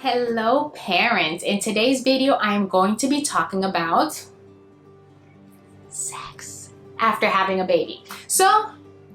Hello parents, in today's video I am going to be talking about sex after having a baby. So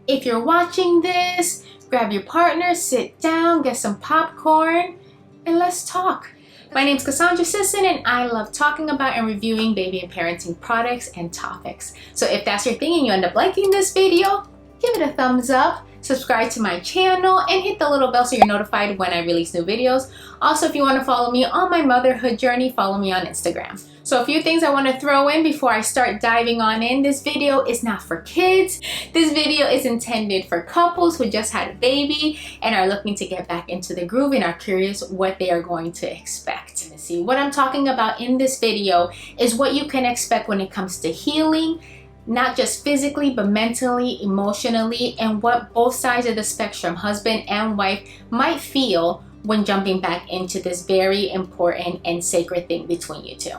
if you're watching this, grab your partner, sit down, get some popcorn, and let's talk. My name is Kasandra Sison and I love talking about and reviewing baby and parenting products and topics. So if that's your thing and you end up liking this video, give it a thumbs up. Subscribe to my channel and hit the little bell so you're notified when I release new videos. Also, if you want to follow me on my motherhood journey, follow me on Instagram. So a few things I want to throw in before I start diving on in. This video is not for kids. This video is intended for couples who just had a baby and are looking to get back into the groove and are curious what they are going to expect. See, what I'm talking about in this video is what you can expect when it comes to healing, not just physically, but mentally, emotionally, and what both sides of the spectrum, husband and wife, might feel when jumping back into this very important and sacred thing between you two.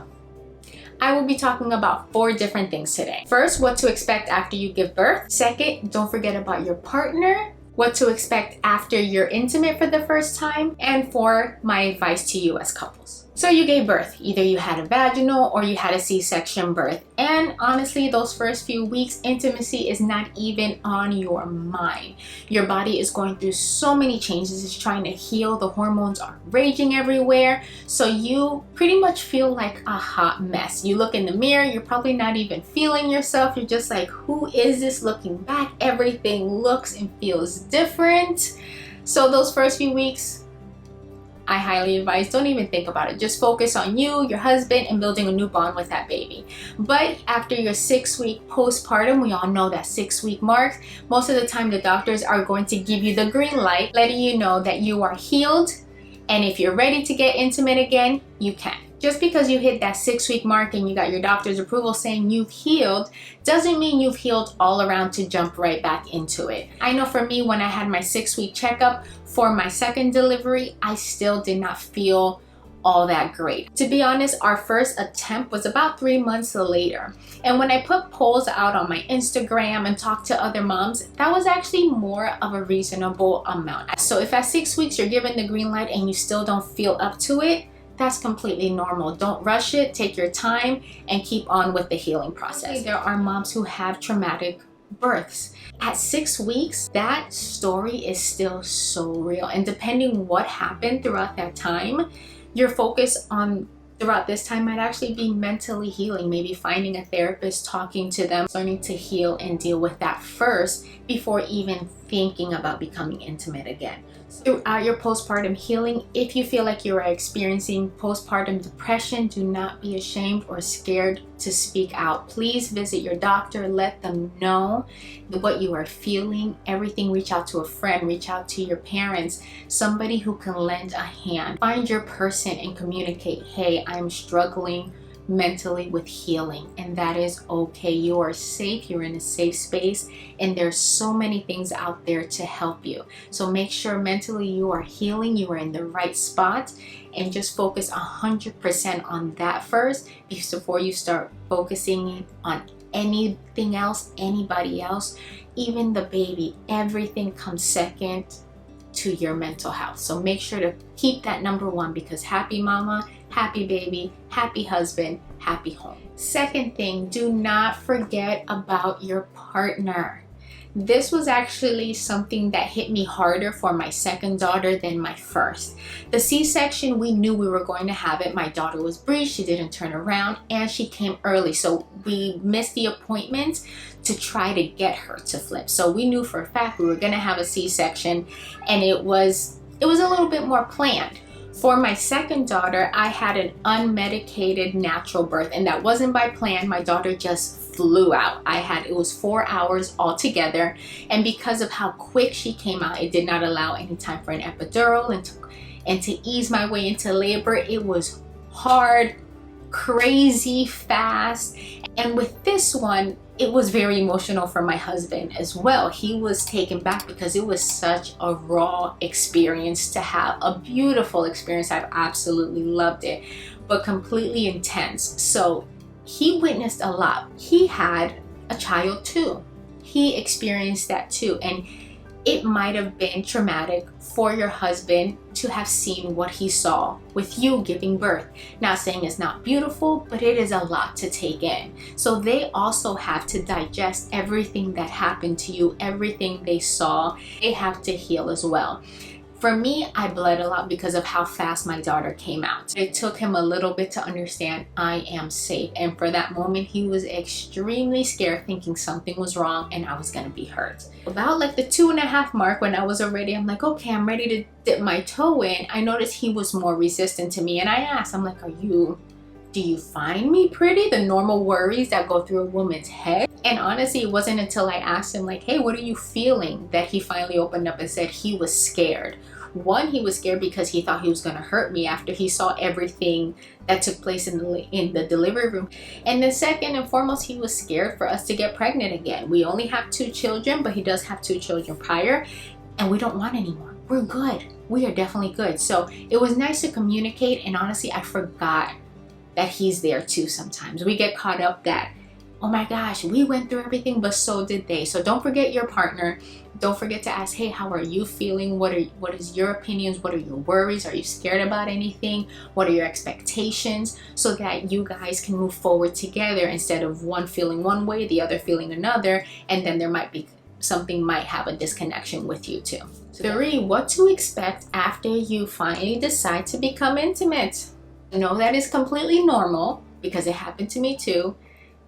I will be talking about 4 different things today. First, what to expect after you give birth. Second, don't forget about your partner. What to expect after you're intimate for the first time. And 4, my advice to you as couples. So you gave birth, either you had a vaginal or you had a C-section birth. And honestly, those first few weeks, intimacy is not even on your mind. Your body is going through so many changes. It's trying to heal. The hormones are raging everywhere. So you pretty much feel like a hot mess. You look in the mirror, you're probably not even feeling yourself. You're just like, who is this? Looking back, everything looks and feels different. So those first few weeks, I highly advise, don't even think about it. Just focus on you, your husband, and building a new bond with that baby. But after your 6-week postpartum, we all know that 6-week marks, most of the time the doctors are going to give you the green light, letting you know that you are healed. And if you're ready to get intimate again, you can. Just because you hit that 6-week mark and you got your doctor's approval saying you've healed, doesn't mean you've healed all around to jump right back into it. I know for me, when I had my 6-week checkup for my second delivery, I still did not feel all that great. To be honest, our first attempt was about 3 months later. And when I put polls out on my Instagram and talked to other moms, that was actually more of a reasonable amount. So if at 6 weeks you're given the green light and you still don't feel up to it, that's completely normal. Don't rush it, take your time, and keep on with the healing process. There are moms who have traumatic births. At 6 weeks, that story is still so real. And depending what happened throughout that time, your focus on throughout this time might actually be mentally healing, maybe finding a therapist, talking to them, learning to heal and deal with that first before even thinking about becoming intimate again. Throughout your postpartum healing, if you feel like you are experiencing postpartum depression, do not be ashamed or scared to speak out. Please visit your doctor, let them know what you are feeling, everything. Reach out to a friend, reach out to your parents, somebody who can lend a hand. Find your person and communicate, hey, I'm struggling mentally with healing, and that is okay. You are safe, you're in a safe space, and there's so many things out there to help you. So make sure mentally you are healing, you are in the right spot, and just focus 100% on that first before you start focusing on anything else, anybody else, even the baby. Everything comes second to your mental health. So make sure to keep that number 1, because happy mama, happy baby, happy husband, happy home. Second thing, do not forget about your partner. This was actually something that hit me harder for my second daughter than my first. The C-section, we knew we were going to have it. My daughter was breech, she didn't turn around, and she came early. So we missed the appointment to try to get her to flip. So we knew for a fact we were gonna have a C-section, and it was a little bit more planned. For my second daughter, I had an unmedicated natural birth, and that wasn't by plan. My daughter just flew out. It was 4 hours altogether, and because of how quick she came out, it did not allow any time for an epidural and to ease my way into labor. It was hard, crazy fast, and with this one, it was very emotional for my husband as well. He was taken back because it was such a raw experience to have, a beautiful experience. I've absolutely loved it, but completely intense. So he witnessed a lot. He had a child too. He experienced that too. And it might have been traumatic for your husband to have seen what he saw with you giving birth. Not saying it's not beautiful, but it is a lot to take in. So they also have to digest everything that happened to you, everything they saw. They have to heal as well. For me, I bled a lot because of how fast my daughter came out. It took him a little bit to understand I am safe. And for that moment, he was extremely scared, thinking something was wrong and I was gonna be hurt. About like the 2.5 mark, when I was already, I'm like, okay, I'm ready to dip my toe in. I noticed he was more resistant to me. And I asked, I'm like, do you find me pretty? The normal worries that go through a woman's head. And honestly, it wasn't until I asked him like, hey, what are you feeling, that he finally opened up and said he was scared. One, he was scared because he thought he was going to hurt me after he saw everything that took place in the delivery room. And then second and foremost, he was scared for us to get pregnant again. We only have 2 children, but he does have 2 children prior, and we don't want any more. We're good. We are definitely good. So it was nice to communicate, and honestly, I forgot that he's there too sometimes. We get caught up that, oh my gosh, we went through everything, but so did they. So don't forget your partner. Don't forget to ask, hey, how are you feeling? What is your opinions? What are your worries? Are you scared about anything? What are your expectations? So that you guys can move forward together instead of one feeling one way, the other feeling another, and then there might be something might have a disconnection with you too. 3, what to expect after you finally decide to become intimate. I know that is completely normal because it happened to me too,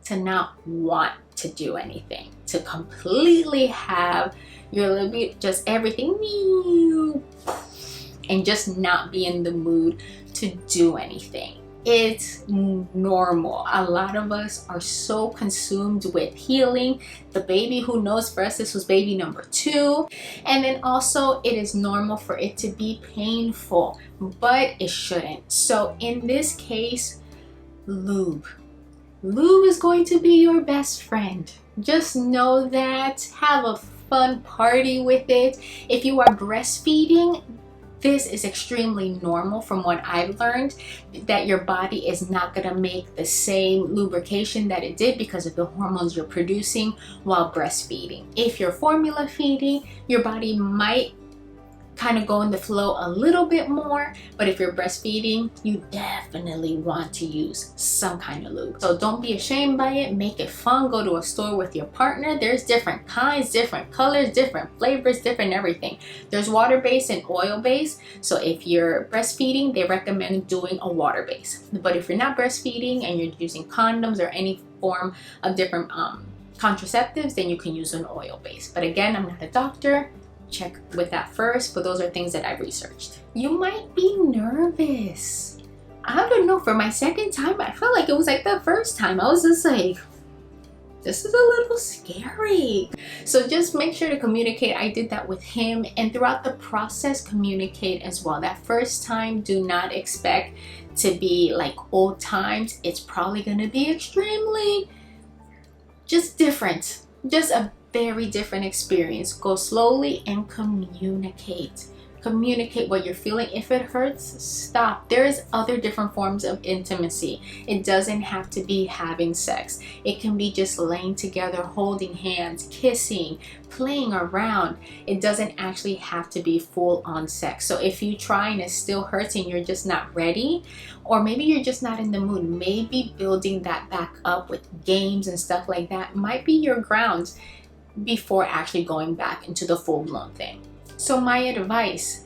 to not want to do anything, to completely have your libido, just everything, and just not be in the mood to do anything. It's normal. A lot of us are so consumed with healing. The baby, who knows, for us this was baby number 2. And then also it is normal for it to be painful, but it shouldn't. So in this case, lube is going to be your best friend. Just know that. Have a fun party with it. If you are breastfeeding, this is extremely normal from what I've learned, that your body is not going to make the same lubrication that it did because of the hormones you're producing while breastfeeding. If you're formula feeding, your body might kind of go in the flow a little bit more, but if you're breastfeeding, you definitely want to use some kind of lube. So don't be ashamed by it. Make it fun. Go to a store with your partner. There's different kinds, different colors, different flavors, different everything. There's water-based and oil-based. So if you're breastfeeding, they recommend doing a water-based. But if you're not breastfeeding and you're using condoms or any form of different contraceptives, then you can use an oil-based. But again, I'm not a doctor. Check with that first, but those are things that I've researched. You might be nervous. I don't know, for my second time, I felt like it was like the first time. I was just like, this is a little scary. So just make sure to communicate. I did that with him, and throughout the process, communicate as well. That first time, do not expect to be like old times. It's probably gonna be extremely just different. Just a very different experience. Go slowly and communicate. Communicate what you're feeling. If it hurts, stop. There's other different forms of intimacy. It doesn't have to be having sex. It can be just laying together, holding hands, kissing, playing around. It doesn't actually have to be full-on sex. So if you try and it still hurts and you're just not ready, or maybe you're just not in the mood, maybe building that back up with games and stuff like that might be your grounds before actually going back into the full-blown thing. So my advice,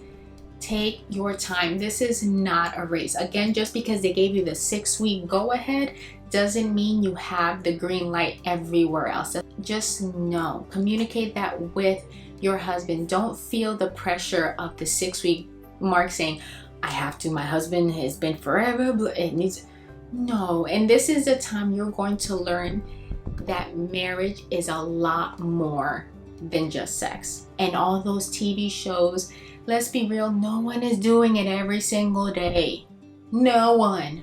take your time. This is not a race. Again, just because they gave you the 6-week go ahead doesn't mean you have the green light everywhere else. Just know, communicate that with your husband. Don't feel the pressure of the 6-week mark saying, I have to, my husband has been forever, but it needs. No, and this is the time you're going to learn that marriage is a lot more than just sex. And all those TV shows, let's be real, no one is doing it every single day. No one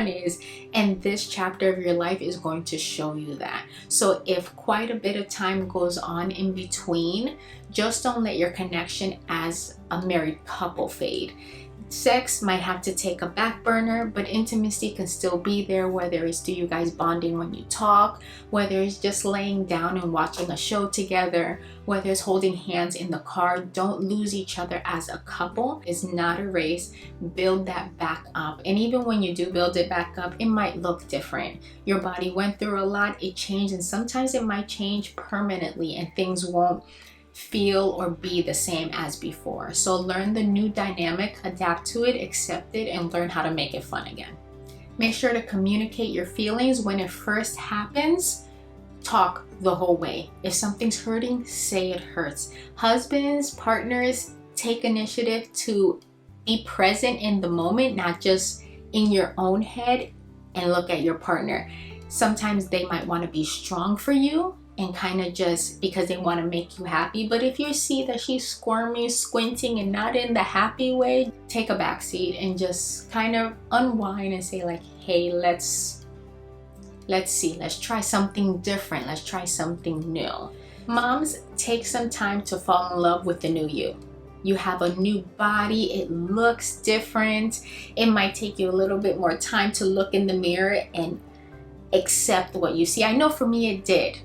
is. And this chapter of your life is going to show you that. So if quite a bit of time goes on in between, just don't let your connection as a married couple fade. Sex might have to take a back burner, but intimacy can still be there, whether it's do you guys bonding when you talk, whether it's just laying down and watching a show together, whether it's holding hands in the car. Don't lose each other as a couple. It's not a race. Build that back up. And even when you do build it back up, it might look different. Your body went through a lot, it changed, and sometimes it might change permanently and things won't feel or be the same as before. So learn the new dynamic, adapt to it, accept it, and learn how to make it fun again. Make sure to communicate your feelings when it first happens. Talk the whole way. If something's hurting, say it hurts. Husbands, partners, take initiative to be present in the moment, not just in your own head, and look at your partner. Sometimes they might want to be strong for you and kind of just because they want to make you happy. But if you see that she's squirming, squinting, and not in the happy way, take a back seat and just kind of unwind and say like, hey, let's see, let's try something different. Let's try something new. Moms, take some time to fall in love with the new you. You have a new body, it looks different. It might take you a little bit more time to look in the mirror and accept what you see. I know for me it did,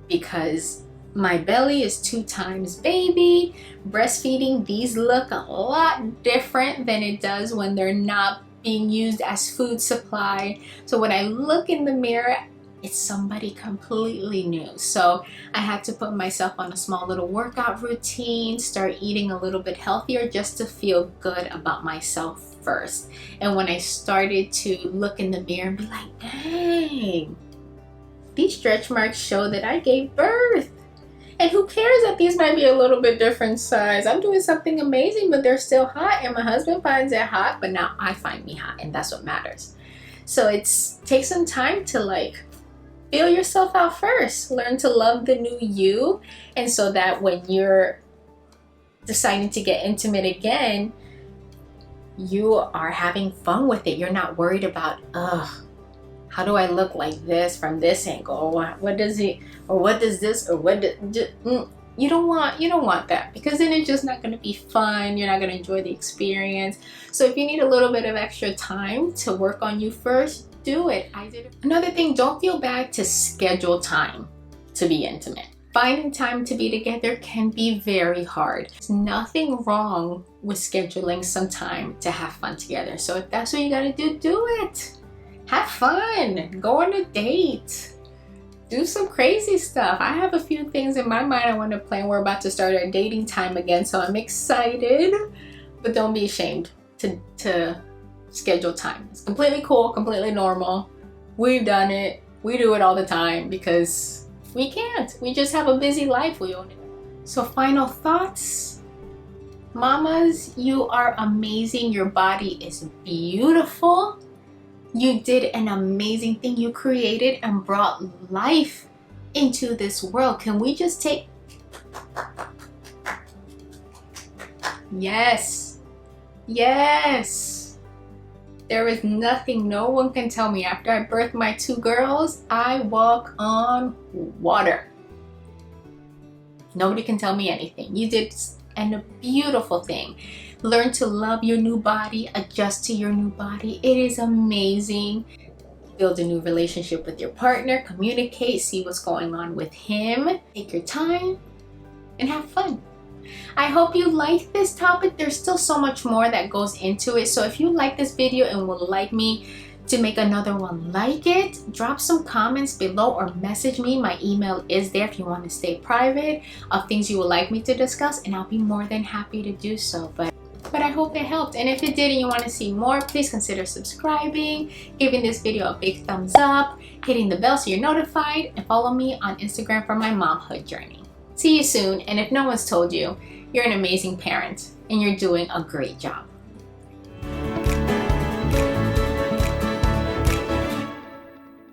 because my belly is 2 times baby. Breastfeeding, these look a lot different than it does when they're not being used as food supply. So when I look in the mirror, it's somebody completely new. So I had to put myself on a small little workout routine, start eating a little bit healthier just to feel good about myself first. And when I started to look in the mirror and be like, dang, these stretch marks show that I gave birth. And who cares that these might be a little bit different size? I'm doing something amazing, but they're still hot, and my husband finds it hot, but now I find me hot, and that's what matters. So take some time to like feel yourself out first. Learn to love the new you, and so that when you're deciding to get intimate again, you are having fun with it. You're not worried about, how do I look like this from this angle? Or what does it, or what does this, or what you don't want that, because then it's just not going to be fun. You're not going to enjoy the experience. So if you need a little bit of extra time to work on you first, do it. I did it. Another thing, don't feel bad to schedule time to be intimate. Finding time to be together can be very hard. There's nothing wrong with scheduling some time to have fun together. So if that's what you got to do it. Have fun. Go on a date. Do some crazy stuff. I have a few things in my mind I want to plan. We're about to start our dating time again, so I'm excited. But don't be ashamed to schedule time. It's completely cool, completely normal. We've done it. We do it all the time because we can't. We just have a busy life. We own it. So final thoughts. Mamas, you are amazing. Your body is beautiful. You did an amazing thing. You created and brought life into this world. Can we just take... Yes. Yes. There is nothing, no one can tell me. After I birthed my 2 girls, I walk on water. Nobody can tell me anything. You did a beautiful thing. Learn to love your new body, adjust to your new body. It is amazing. Build a new relationship with your partner, communicate, see what's going on with him. Take your time and have fun. I hope you like this topic. There's still so much more that goes into it. So if you like this video and would like me to make another one like it, drop some comments below or message me. My email is there if you want to stay private of things you would like me to discuss, and I'll be more than happy to do so. But I hope it helped, and if it did and you want to see more, please consider subscribing, giving this video a big thumbs up, hitting the bell so you're notified, and follow me on Instagram for my momhood journey. See you soon, and if no one's told you, you're an amazing parent and you're doing a great job.